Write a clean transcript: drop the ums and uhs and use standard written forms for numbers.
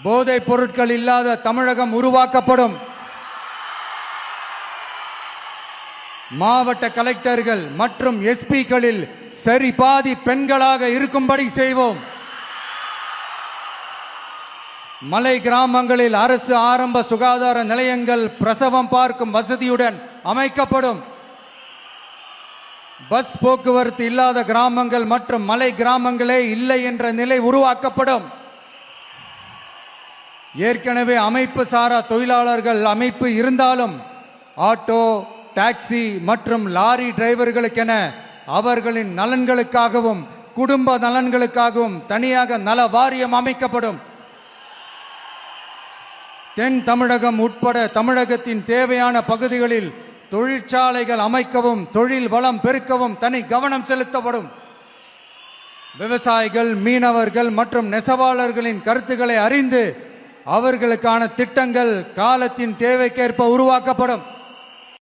போதைப் பொருட்கள் இல்லாத தமிழகம் உருவாக்கப்படும். மாவட்ட கலெக்டர்கள் மற்றும் எஸ்பிக்களில் சரி பாதி பெண்களாக இருக்கும்படி செய்வோம். மலை கிராமங்களில் அரசு ஆரம்ப சுகாதார நிலையங்கள் பிரசவம் பார்க்கும் வசதியுடன் அமைக்கப்படும். பஸ் போக்குவரத்து இல்லாத கிராமங்கள் மற்றும் மலை கிராமங்களே இல்லை என்ற நிலை உருவாக்கப்படும். ஏற்கனவே அமைப்பு சாரா தொழிலாளர்கள் அமைப்பு இருந்தாலும் ஆட்டோ, டாக்ஸி மற்றும் லாரி டிரைவர்களுக்கென அவர்களின் நலன்களுக்காகவும் குடும்ப நலன்களுக்காகவும் தனியாக நல வாரியம் அமைக்கப்படும். தென் தமிழகம் உட்பட தமிழகத்தின் தேவையான பகுதிகளில் தொழிற்சாலைகள் அமைக்கவும் தொழில் வளம் பெருக்கவும் தனி கவனம் செலுத்தப்படும். விவசாயிகள், மீனவர்கள் மற்றும் நெசவாளர்களின் கருத்துக்களை அறிந்து அவர்களுக்கான திட்டங்கள் காலத்தின் தேவைக்கேற்ப உருவாக்கப்படும்.